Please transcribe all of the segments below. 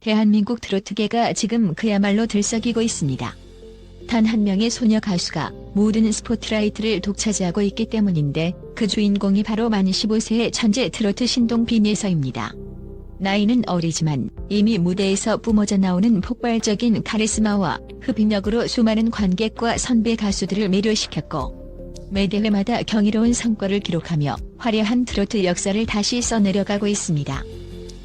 대한민국 트로트계가 지금 그야말로 들썩이고 있습니다. 단 한 명의 소녀 가수가 모든 스포트라이트를 독차지하고 있기 때문인데 그 주인공이 바로 만 15세의 천재 트로트 신동 빈예서입니다. 나이는 어리지만 이미 무대에서 뿜어져 나오는 폭발적인 카리스마와 흡입력으로 수많은 관객과 선배 가수들을 매료시켰고 매 대회마다 경이로운 성과를 기록하며 화려한 트로트 역사를 다시 써내려가고 있습니다.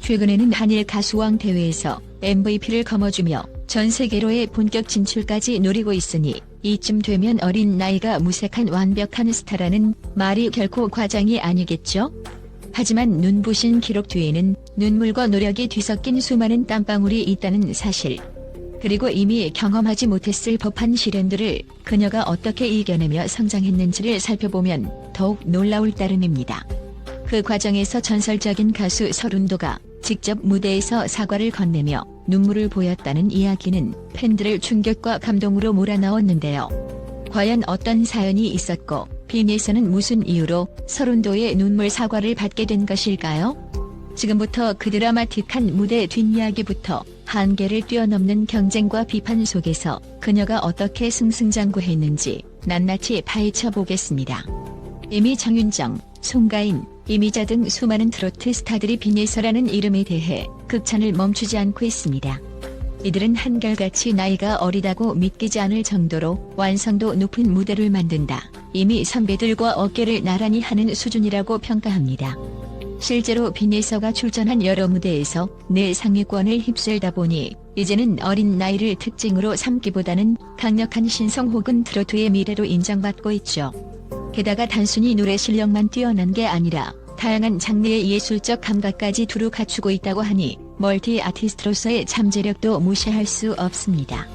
최근에는 한일 가수왕 대회에서 MVP를 거머쥐며 전 세계로의 본격 진출까지 노리고 있으니 이쯤 되면 어린 나이가 무색한 완벽한 스타라는 말이 결코 과장이 아니겠죠? 하지만 눈부신 기록 뒤에는 눈물과 노력이 뒤섞인 수많은 땀방울이 있다는 사실. 그리고 이미 경험하지 못했을 법한 시련들을 그녀가 어떻게 이겨내며 성장했는지를 살펴보면 더욱 놀라울 따름입니다. 그 과정에서 전설적인 가수 서른도가 직접 무대에서 사과를 건네며 눈물을 보였다는 이야기는 팬들을 충격과 감동으로 몰아넣었는데요. 과연 어떤 사연이 있었고 빈예서는 무슨 이유로 서른도의 눈물 사과를 받게 된 것일까요? 지금부터 그 드라마틱한 무대 뒷이야기부터 한계를 뛰어넘는 경쟁과 비판 속에서 그녀가 어떻게 승승장구했는지 낱낱이 파헤쳐 보겠습니다. 이미 정윤정, 송가인, 이미자 등 수많은 트로트 스타들이 빈예서라는 이름에 대해 극찬을 멈추지 않고 있습니다. 이들은 한결같이 나이가 어리다고 믿기지 않을 정도로 완성도 높은 무대를 만든다. 이미 선배들과 어깨를 나란히 하는 수준이라고 평가합니다. 실제로 빈예서가 출전한 여러 무대에서 늘 상위권을 휩쓸다 보니 이제는 어린 나이를 특징으로 삼기보다는 강력한 신성 혹은 트로트의 미래로 인정받고 있죠. 게다가 단순히 노래 실력만 뛰어난 게 아니라 다양한 장르의 예술적 감각까지 두루 갖추고 있다고 하니 멀티 아티스트로서의 잠재력도 무시할 수 없습니다.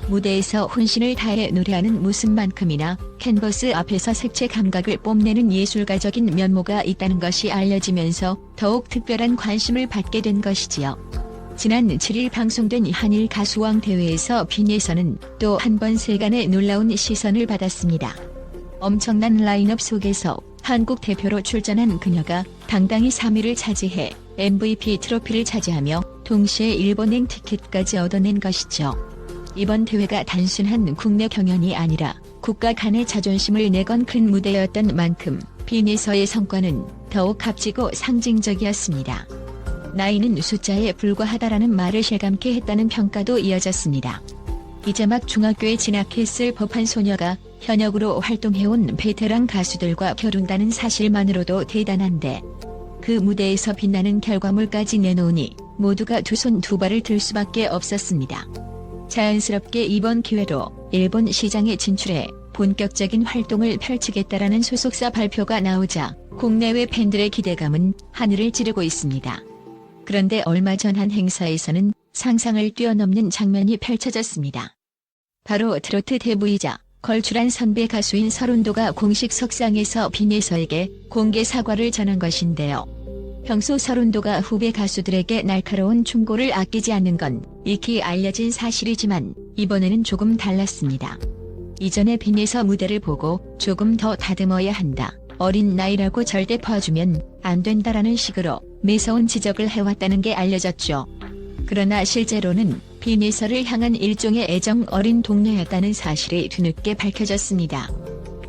무대에서 혼신을 다해 노래하는 모습만큼이나 캔버스 앞에서 색채 감각을 뽐내는 예술가적인 면모가 있다는 것이 알려지면서 더욱 특별한 관심을 받게 된 것이지요. 지난 7일 방송된 한일 가수왕 대회에서 빈예서는 또 한 번 세간의 놀라운 시선을 받았습니다. 엄청난 라인업 속에서 한국 대표로 출전한 그녀가 당당히 3위를 차지해 MVP 트로피를 차지하며 동시에 일본행 티켓까지 얻어낸 것이죠. 이번 대회가 단순한 국내 경연이 아니라 국가 간의 자존심을 내건 큰 무대였던 만큼 빈예서의 성과는 더욱 값지고 상징적이었습니다. 나이는 숫자에 불과하다라는 말을 실감케 했다는 평가도 이어졌습니다. 이제 막 중학교에 진학했을 법한 소녀가 현역으로 활동해온 베테랑 가수들과 겨룬다는 사실만으로도 대단한데 그 무대에서 빛나는 결과물까지 내놓으니 모두가 두 손 두 발을 들 수밖에 없었습니다. 자연스럽게 이번 기회로 일본 시장에 진출해 본격적인 활동을 펼치겠다라는 소속사 발표가 나오자 국내외 팬들의 기대감은 하늘을 찌르고 있습니다. 그런데 얼마 전 한 행사에서는 상상을 뛰어넘는 장면이 펼쳐졌습니다. 바로 트로트 대부이자 걸출한 선배 가수인 서른도가 공식 석상에서 빈예서에게 공개 사과를 전한 것인데요. 평소 서른도가 후배 가수들에게 날카로운 충고를 아끼지 않는 건 익히 알려진 사실이지만 이번에는 조금 달랐습니다. 이전에 빈예서 무대를 보고 조금 더 다듬어야 한다. 어린 나이라고 절대 퍼주면 안 된다라는 식으로 매서운 지적을 해왔다는 게 알려졌죠. 그러나 실제로는 빈예서를 향한 일종의 애정 어린 동료였다는 사실이 뒤늦게 밝혀졌습니다.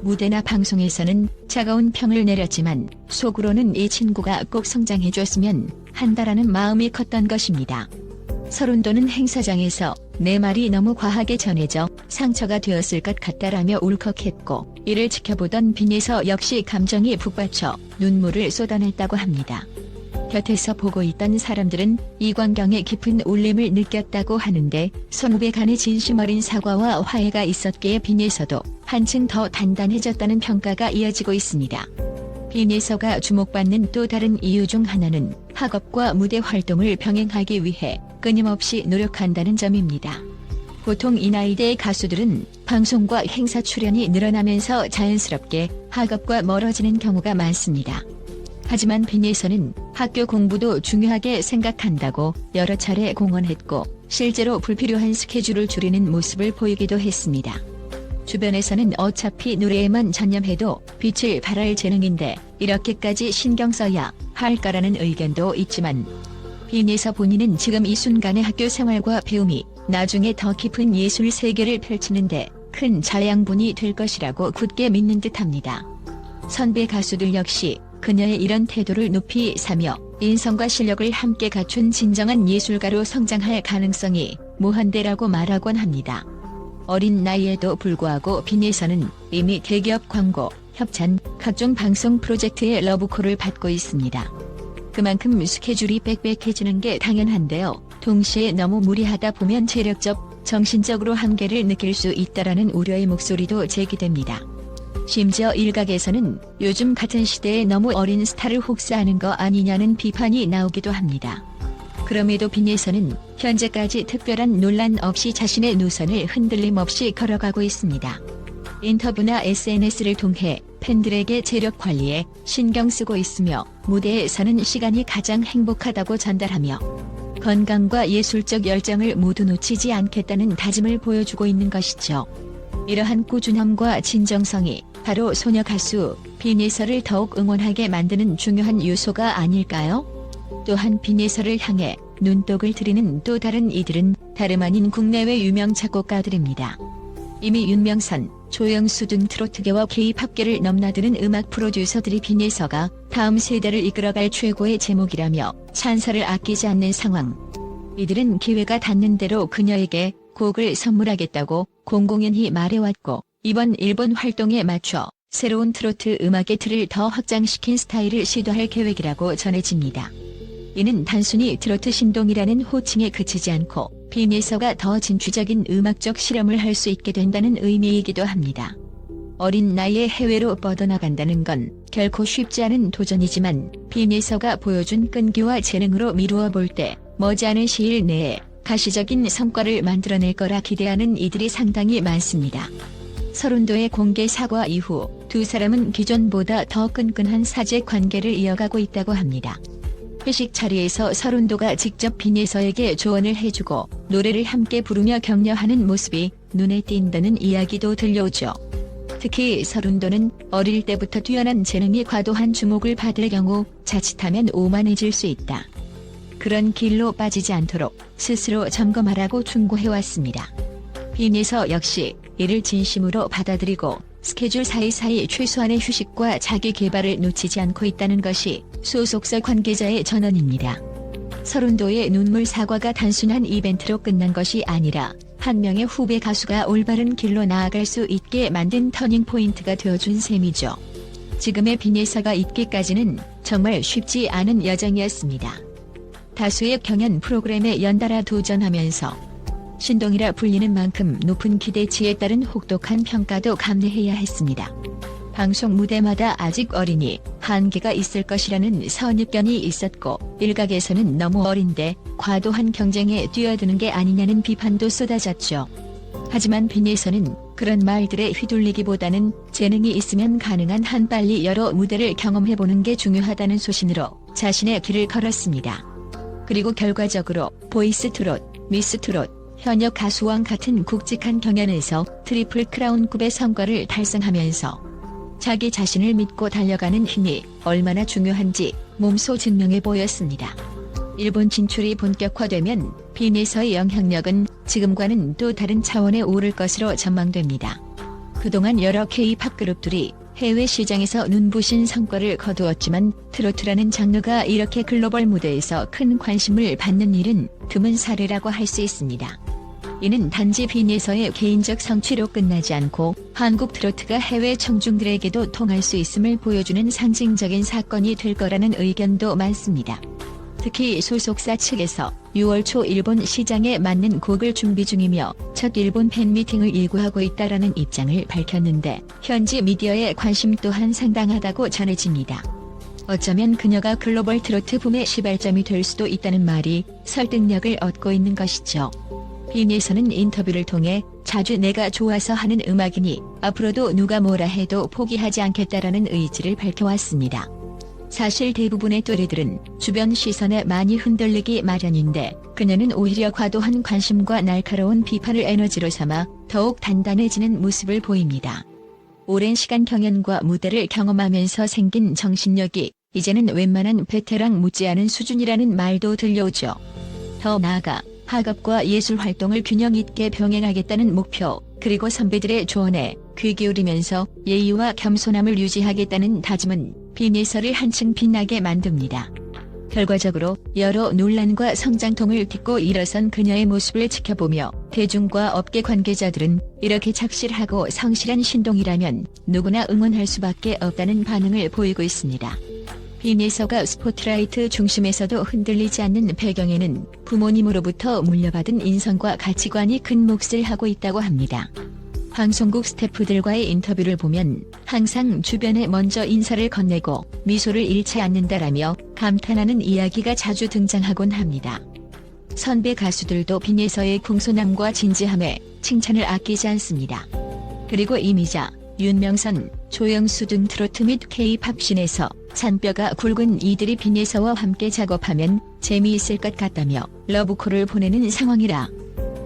무대나 방송에서는 차가운 평을 내렸지만 속으로는 이 친구가 꼭 성장해줬으면 한다라는 마음이 컸던 것입니다. 서른도는 행사장에서 내 말이 너무 과하게 전해져 상처가 되었을 것 같다라며 울컥했고 이를 지켜보던 빈예서 역시 감정이 북받쳐 눈물을 쏟아냈다고 합니다. 곁에서 보고 있던 사람들은 이 광경에 깊은 울림을 느꼈다고 하는데 선후배 간의 진심 어린 사과와 화해가 있었기에 빈예서도 한층 더 단단해졌다는 평가가 이어지고 있습니다. 빈예서가 주목받는 또 다른 이유 중 하나는 학업과 무대 활동을 병행하기 위해 끊임없이 노력한다는 점입니다. 보통 이 나이대의 가수들은 방송과 행사 출연이 늘어나면서 자연스럽게 학업과 멀어지는 경우가 많습니다. 하지만 빈예서는 학교 공부도 중요하게 생각한다고 여러 차례 공언했고 실제로 불필요한 스케줄을 줄이는 모습을 보이기도 했습니다. 주변에서는 어차피 노래에만 전념해도 빛을 발할 재능인데 이렇게까지 신경 써야 할까라는 의견도 있지만 빈에서 본인은 지금 이 순간의 학교 생활과 배움이 나중에 더 깊은 예술 세계를 펼치는데 큰 자양분이 될 것이라고 굳게 믿는 듯합니다. 선배 가수들 역시 그녀의 이런 태도를 높이 사며 인성과 실력을 함께 갖춘 진정한 예술가로 성장할 가능성이 무한대라고 말하곤 합니다. 어린 나이에도 불구하고 빈에서는 이미 대기업 광고, 협찬, 각종 방송 프로젝트의 러브콜을 받고 있습니다. 그만큼 스케줄이 빽빽해지는 게 당연한데요. 동시에 너무 무리하다 보면 체력적, 정신적으로 한계를 느낄 수 있다라는 우려의 목소리도 제기됩니다. 심지어 일각에서는 요즘 같은 시대에 너무 어린 스타를 혹사하는 거 아니냐는 비판이 나오기도 합니다. 그럼에도 빈에서는 현재까지 특별한 논란 없이 자신의 노선을 흔들림 없이 걸어가고 있습니다. 인터뷰나 SNS를 통해 팬들에게 체력 관리에 신경 쓰고 있으며 무대에 서는 시간이 가장 행복하다고 전달하며 건강과 예술적 열정을 모두 놓치지 않겠다는 다짐을 보여주고 있는 것이죠. 이러한 꾸준함과 진정성이 바로 소녀 가수 빈에서를 더욱 응원하게 만드는 중요한 요소가 아닐까요? 또한 빈에서를 향해 눈독을 들이는 또 다른 이들은 다름 아닌 국내외 유명 작곡가들입니다. 이미 윤명선, 조영수 등 트로트계와 K-팝계를 넘나드는 음악 프로듀서들이 빈에서가 다음 세대를 이끌어갈 최고의 제목이라며 찬사를 아끼지 않는 상황. 이들은 기회가 닿는 대로 그녀에게 곡을 선물하겠다고 공공연히 말해왔고 이번 일본 활동에 맞춰 새로운 트로트 음악의 틀을 더 확장시킨 스타일을 시도할 계획이라고 전해집니다. 이는 단순히 트로트 신동이라는 호칭에 그치지 않고 빈에서가 더 진취적인 음악적 실험을 할 수 있게 된다는 의미이기도 합니다. 어린 나이에 해외로 뻗어나간다는 건 결코 쉽지 않은 도전이지만 빈에서가 보여준 끈기와 재능으로 미루어 볼 때 머지않은 시일 내에 가시적인 성과를 만들어낼 거라 기대하는 이들이 상당히 많습니다. 서른도의 공개 사과 이후 두 사람은 기존보다 더 끈끈한 사제 관계를 이어가고 있다고 합니다. 회식 자리에서 서른도가 직접 빈에서에게 조언을 해주고 노래를 함께 부르며 격려하는 모습이 눈에 띈다는 이야기도 들려오죠. 특히 서른도는 어릴 때부터 뛰어난 재능이 과도한 주목을 받을 경우 자칫하면 오만해질 수 있다. 그런 길로 빠지지 않도록 스스로 점검하라고 충고해왔습니다. 빈에서 역시 이를 진심으로 받아들이고 스케줄 사이사이 최소한의 휴식과 자기 개발을 놓치지 않고 있다는 것이 소속사 관계자의 전언입니다. 서른도의 눈물 사과가 단순한 이벤트로 끝난 것이 아니라 한 명의 후배 가수가 올바른 길로 나아갈 수 있게 만든 터닝포인트가 되어준 셈이죠. 지금의 빈에서가 있기까지는 정말 쉽지 않은 여정이었습니다. 다수의 경연 프로그램에 연달아 도전하면서 신동이라 불리는 만큼 높은 기대치에 따른 혹독한 평가도 감내해야 했습니다. 방송 무대마다 아직 어리니 한계가 있을 것이라는 선입견이 있었고 일각에서는 너무 어린데 과도한 경쟁에 뛰어드는 게 아니냐는 비판도 쏟아졌죠. 하지만 빈에서는 그런 말들에 휘둘리기보다는 재능이 있으면 가능한 한 빨리 여러 무대를 경험해보는 게 중요하다는 소신으로 자신의 길을 걸었습니다. 그리고 결과적으로 보이스 트롯, 미스 트롯, 현역 가수왕 같은 굵직한 경연에서 트리플 크라운급의 성과를 달성하면서 자기 자신을 믿고 달려가는 힘이 얼마나 중요한지 몸소 증명해 보였습니다. 일본 진출이 본격화되면 빈에서의 영향력은 지금과는 또 다른 차원에 오를 것으로 전망됩니다. 그동안 여러 K-팝 그룹들이 해외 시장에서 눈부신 성과를 거두었지만 트로트라는 장르가 이렇게 글로벌 무대에서 큰 관심을 받는 일은 드문 사례라고 할 수 있습니다. 이는 단지 빈에서의 개인적 성취로 끝나지 않고 한국 트로트가 해외 청중들에게도 통할 수 있음을 보여주는 상징적인 사건이 될 거라는 의견도 많습니다. 특히 소속사 측에서 6월 초 일본 시장에 맞는 곡을 준비 중이며 첫 일본 팬미팅을 예고하고 있다라는 입장을 밝혔는데 현지 미디어의 관심 또한 상당하다고 전해집니다. 어쩌면 그녀가 글로벌 트로트 붐의 시발점이 될 수도 있다는 말이 설득력을 얻고 있는 것이죠. 빈에서는 인터뷰를 통해 자주 내가 좋아서 하는 음악이니 앞으로도 누가 뭐라 해도 포기하지 않겠다라는 의지를 밝혀왔습니다. 사실 대부분의 또래들은 주변 시선에 많이 흔들리기 마련인데 그녀는 오히려 과도한 관심과 날카로운 비판을 에너지로 삼아 더욱 단단해지는 모습을 보입니다. 오랜 시간 경연과 무대를 경험하면서 생긴 정신력이 이제는 웬만한 베테랑 못지않은 수준이라는 말도 들려오죠. 더 나아가 학업과 예술 활동을 균형 있게 병행하겠다는 목표, 그리고 선배들의 조언에 귀 기울이면서 예의와 겸손함을 유지하겠다는 다짐은 비니에서를 한층 빛나게 만듭니다. 결과적으로 여러 논란과 성장통을 딛고 일어선 그녀의 모습을 지켜보며 대중과 업계 관계자들은 이렇게 착실하고 성실한 신동이라면 누구나 응원할 수밖에 없다는 반응을 보이고 있습니다. 비니에서가 스포트라이트 중심에서도 흔들리지 않는 배경에는 부모님으로부터 물려받은 인성과 가치관이 큰 몫을 하고 있다고 합니다. 방송국 스태프들과의 인터뷰를 보면 항상 주변에 먼저 인사를 건네고 미소를 잃지 않는다라며 감탄하는 이야기가 자주 등장하곤 합니다. 선배 가수들도 비니에서의 공손함과 진지함에 칭찬을 아끼지 않습니다. 그리고 이미자, 윤명선, 조영수 등 트로트 및 K-팝 씬에서 잔뼈가 굵은 이들이 비니에서와 함께 작업하면 재미있을 것 같다며 러브콜을 보내는 상황이라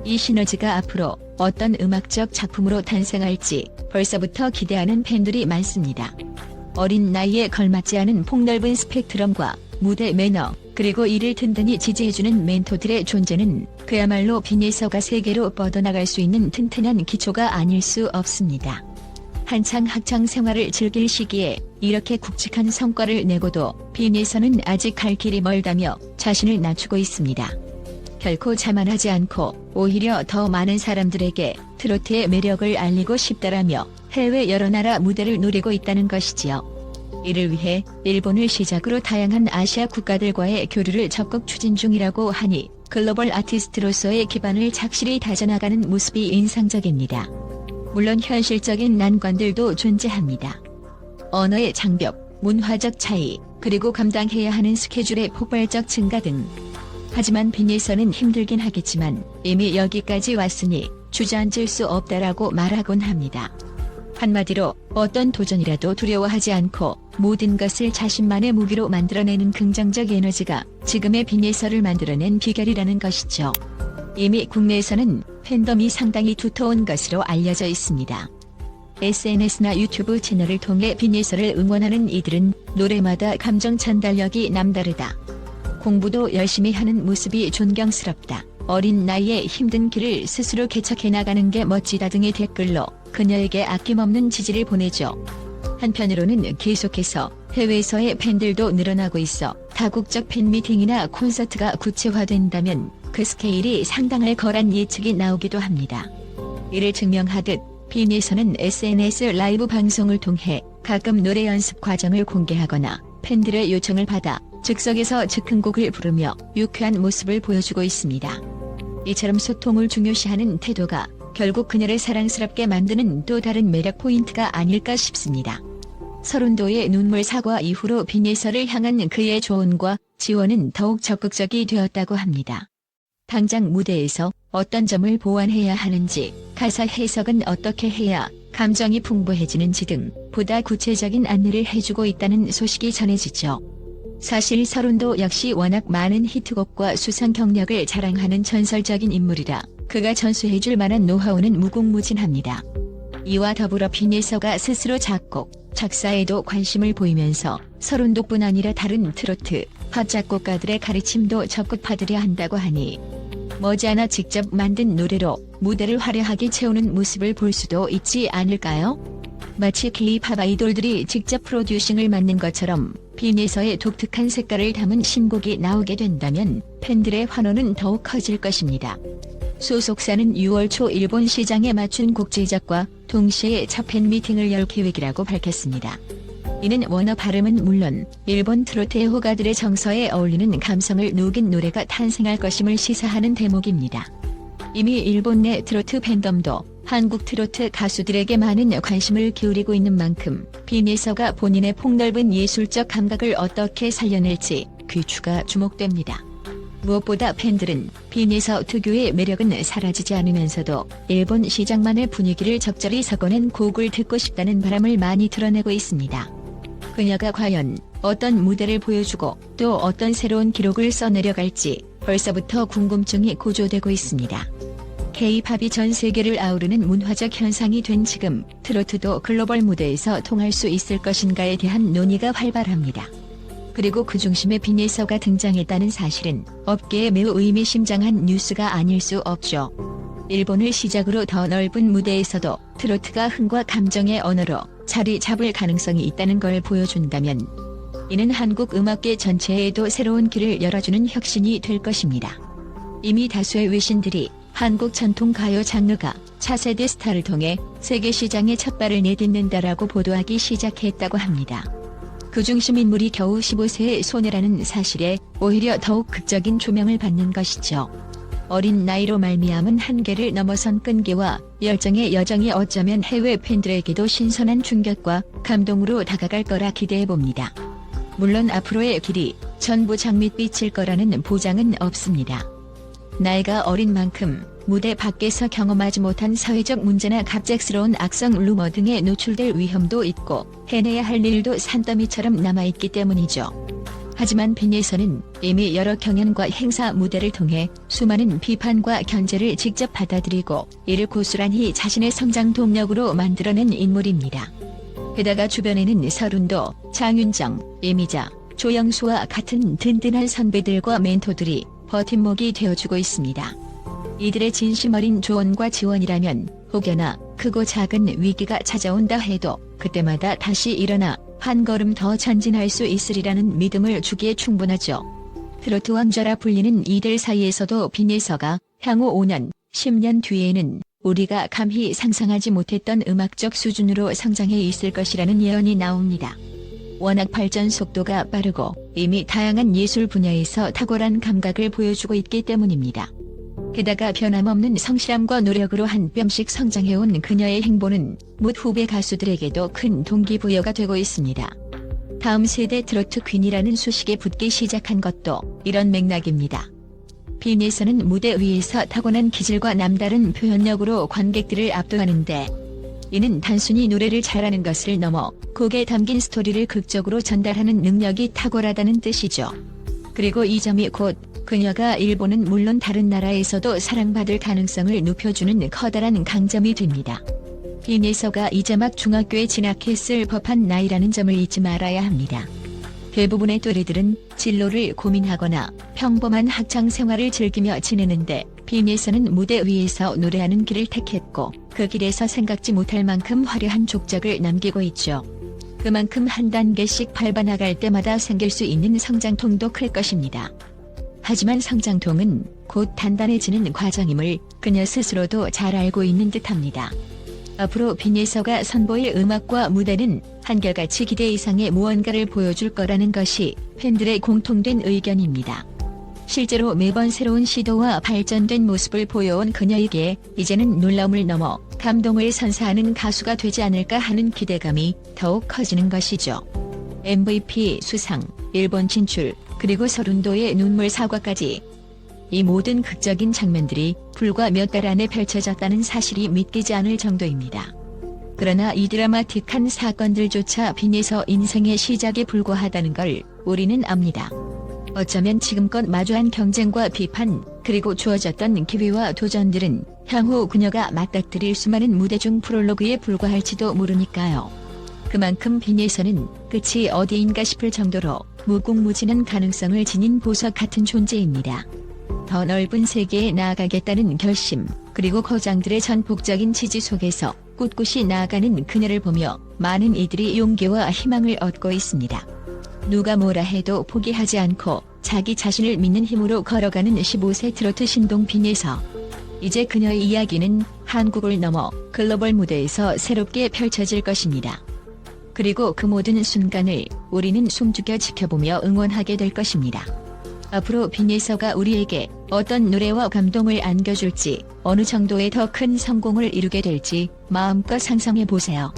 이 시너지가 앞으로 어떤 음악적 작품으로 탄생할지 벌써부터 기대하는 팬들이 많습니다. 어린 나이에 걸맞지 않은 폭넓은 스펙트럼과 무대 매너, 그리고 이를 든든히 지지해주는 멘토들의 존재는 그야말로 비니에서가 세계로 뻗어나갈 수 있는 튼튼한 기초가 아닐 수 없습니다. 한창 학창 생활을 즐길 시기에 이렇게 굵직한 성과를 내고도 비니에서는 아직 갈 길이 멀다며 자신을 낮추고 있습니다. 결코 자만하지 않고 오히려 더 많은 사람들에게 트로트의 매력을 알리고 싶다라며 해외 여러 나라 무대를 노리고 있다는 것이지요. 이를 위해 일본을 시작으로 다양한 아시아 국가들과의 교류를 적극 추진 중이라고 하니 글로벌 아티스트로서의 기반을 착실히 다져나가는 모습이 인상적입니다. 물론 현실적인 난관들도 존재합니다. 언어의 장벽, 문화적 차이, 그리고 감당해야 하는 스케줄의 폭발적 증가 등. 하지만 비니에서는 힘들긴 하겠지만 이미 여기까지 왔으니 주저앉을 수 없다라고 말하곤 합니다. 한마디로 어떤 도전이라도 두려워하지 않고 모든 것을 자신만의 무기로 만들어내는 긍정적 에너지가 지금의 비니에서를 만들어낸 비결이라는 것이죠. 이미 국내에서는 팬덤이 상당히 두터운 것으로 알려져 있습니다. SNS나 유튜브 채널을 통해 비니에서를 응원하는 이들은 노래마다 감정 전달력이 남다르다. 공부도 열심히 하는 모습이 존경스럽다. 어린 나이에 힘든 길을 스스로 개척해 나가는 게 멋지다 등의 댓글로 그녀에게 아낌없는 지지를 보내죠. 한편으로는 계속해서 해외에서의 팬들도 늘어나고 있어 다국적 팬미팅이나 콘서트가 구체화된다면 그 스케일이 상당할 거란 예측이 나오기도 합니다. 이를 증명하듯 비니에서는 SNS 라이브 방송을 통해 가끔 노래 연습 과정을 공개하거나 팬들의 요청을 받아 즉석에서 즉흥곡을 부르며 유쾌한 모습을 보여주고 있습니다. 이처럼 소통을 중요시하는 태도가 결국 그녀를 사랑스럽게 만드는 또 다른 매력 포인트가 아닐까 싶습니다. 서른도의 눈물 사과 이후로 비니에서를 향한 그의 조언과 지원은 더욱 적극적이 되었다고 합니다. 당장 무대에서 어떤 점을 보완해야 하는지, 가사 해석은 어떻게 해야 감정이 풍부해지는지 등 보다 구체적인 안내를 해주고 있다는 소식이 전해지죠. 사실 서른도 역시 워낙 많은 히트곡과 수상 경력을 자랑하는 전설적인 인물이라 그가 전수해줄 만한 노하우는 무궁무진합니다. 이와 더불어 비니에서가 스스로 작곡, 작사에도 관심을 보이면서 서른도뿐 아니라 다른 트로트, 팝 작곡가들의 가르침도 적극 받으려 한다고 하니 머지않아 직접 만든 노래로 무대를 화려하게 채우는 모습을 볼 수도 있지 않을까요? 마치 K-팝 아이돌들이 직접 프로듀싱을 맡는 것처럼 비니에서의 독특한 색깔을 담은 신곡이 나오게 된다면 팬들의 환호는 더욱 커질 것입니다. 소속사는 6월 초 일본 시장에 맞춘 곡 제작과 동시에 첫 팬미팅을 열 계획이라고 밝혔습니다. 이는 원어 발음은 물론 일본 트로트 애호가들의 정서에 어울리는 감성을 녹인 노래가 탄생할 것임을 시사하는 대목입니다. 이미 일본 내 트로트 팬덤도 한국 트로트 가수들에게 많은 관심을 기울이고 있는 만큼 비니에서가 본인의 폭넓은 예술적 감각을 어떻게 살려낼지 귀추가 주목됩니다. 무엇보다 팬들은 비니에서 특유의 매력은 사라지지 않으면서도 일본 시장만의 분위기를 적절히 섞어낸 곡을 듣고 싶다는 바람을 많이 드러내고 있습니다. 그녀가 과연 어떤 무대를 보여주고 또 어떤 새로운 기록을 써내려갈지 벌써부터 궁금증이 고조되고 있습니다. K-팝이 전 세계를 아우르는 문화적 현상이 된 지금 트로트도 글로벌 무대에서 통할 수 있을 것인가에 대한 논의가 활발합니다. 그리고 그 중심에 빈예서가 등장했다는 사실은 업계에 매우 의미심장한 뉴스가 아닐 수 없죠. 일본을 시작으로 더 넓은 무대에서도 트로트가 흥과 감정의 언어로 자리 잡을 가능성이 있다는 걸 보여준다면 이는 한국 음악계 전체에도 새로운 길을 열어주는 혁신이 될 것입니다. 이미 다수의 외신들이 한국 전통 가요 장르가 차세대 스타를 통해 세계 시장에 첫 발을 내딛는다라고 보도하기 시작했다고 합니다. 그 중심 인물이 겨우 15세의 소녀라는 사실에 오히려 더욱 극적인 조명을 받는 것이죠. 어린 나이로 말미암은 한계를 넘어선 끈기와 열정의 여정이 어쩌면 해외 팬들에게도 신선한 충격과 감동으로 다가갈 거라 기대해봅니다. 물론 앞으로의 길이 전부 장밋빛일 거라는 보장은 없습니다. 나이가 어린 만큼 무대 밖에서 경험하지 못한 사회적 문제나 갑작스러운 악성 루머 등에 노출될 위험도 있고 해내야 할 일도 산더미처럼 남아있기 때문이죠. 하지만 빈예서는 이미 여러 경연과 행사 무대를 통해 수많은 비판과 견제를 직접 받아들이고 이를 고스란히 자신의 성장 동력으로 만들어낸 인물입니다. 게다가 주변에는 서른도, 장윤정, 이미자, 조영수와 같은 든든한 선배들과 멘토들이 버팀목이 되어주고 있습니다. 이들의 진심 어린 조언과 지원이라면 혹여나 크고 작은 위기가 찾아온다 해도 그때마다 다시 일어나 한 걸음 더 전진할 수 있으리라는 믿음을 주기에 충분하죠. 트로트 왕자라 불리는 이들 사이에서도 빈예서가 향후 5년, 10년 뒤에는 우리가 감히 상상하지 못했던 음악적 수준으로 성장해 있을 것이라는 예언이 나옵니다. 워낙 발전 속도가 빠르고 이미 다양한 예술 분야에서 탁월한 감각을 보여주고 있기 때문입니다. 게다가 변함없는 성실함과 노력으로 한 뼘씩 성장해온 그녀의 행보는 묻 후배 가수들에게도 큰 동기부여가 되고 있습니다. 다음 세대 트로트 퀸이라는 수식에 붙기 시작한 것도 이런 맥락입니다. 빈예서는 무대 위에서 타고난 기질과 남다른 표현력으로 관객들을 압도하는데 이는 단순히 노래를 잘하는 것을 넘어 곡에 담긴 스토리를 극적으로 전달하는 능력이 탁월하다는 뜻이죠. 그리고 이 점이 곧 그녀가 일본은 물론 다른 나라에서도 사랑받을 가능성을 높여주는 커다란 강점이 됩니다. 빈예서가 이제 막 중학교에 진학했을 법한 나이라는 점을 잊지 말아야 합니다. 대부분의 또래들은 진로를 고민하거나 평범한 학창 생활을 즐기며 지내는데 빈예서는 무대 위에서 노래하는 길을 택했고 그 길에서 생각지 못할 만큼 화려한 족적을 남기고 있죠. 그만큼 한 단계씩 밟아나갈 때마다 생길 수 있는 성장통도 클 것입니다. 하지만 성장통은 곧 단단해지는 과정임을 그녀 스스로도 잘 알고 있는 듯합니다. 앞으로 빈예서가 선보일 음악과 무대는 한결같이 기대 이상의 무언가를 보여줄 거라는 것이 팬들의 공통된 의견입니다. 실제로 매번 새로운 시도와 발전된 모습을 보여온 그녀에게 이제는 놀라움을 넘어 감동을 선사하는 가수가 되지 않을까 하는 기대감이 더욱 커지는 것이죠. MVP 수상, 일본 진출, 그리고 서른도의 눈물 사과까지 이 모든 극적인 장면들이 불과 몇 달 안에 펼쳐졌다는 사실이 믿기지 않을 정도입니다. 그러나 이 드라마틱한 사건들조차 빈예서 인생의 시작에 불과하다는 걸 우리는 압니다. 어쩌면 지금껏 마주한 경쟁과 비판, 그리고 주어졌던 기회와 도전들은 향후 그녀가 맞닥뜨릴 수많은 무대 중 프롤로그에 불과할지도 모르니까요. 그만큼 빈예서는 끝이 어디인가 싶을 정도로 무궁무진한 가능성을 지닌 보석 같은 존재입니다. 더 넓은 세계에 나아가겠다는 결심, 그리고 거장들의 전폭적인 지지 속에서 꿋꿋이 나아가는 그녀를 보며 많은 이들이 용기와 희망을 얻고 있습니다. 누가 뭐라 해도 포기하지 않고 자기 자신을 믿는 힘으로 걸어가는 15세 트로트 신동 빈예서. 이제 그녀의 이야기는 한국을 넘어 글로벌 무대에서 새롭게 펼쳐질 것입니다. 그리고 그 모든 순간을 우리는 숨죽여 지켜보며 응원하게 될 것입니다. 앞으로 빈예서가 우리에게 어떤 노래와 감동을 안겨줄지, 어느 정도의 더 큰 성공을 이루게 될지 마음껏 상상해보세요.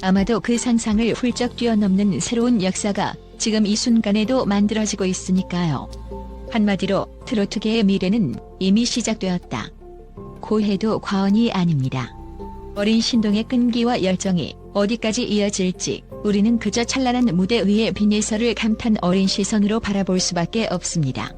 아마도 그 상상을 훌쩍 뛰어넘는 새로운 역사가 지금 이 순간에도 만들어지고 있으니까요. 한마디로 트로트계의 미래는 이미 시작되었다 고 해도 과언이 아닙니다. 어린 신동의 끈기와 열정이 어디까지 이어질지 우리는 그저 찬란한 무대 위의 빈예서를 감탄 어린 시선으로 바라볼 수밖에 없습니다.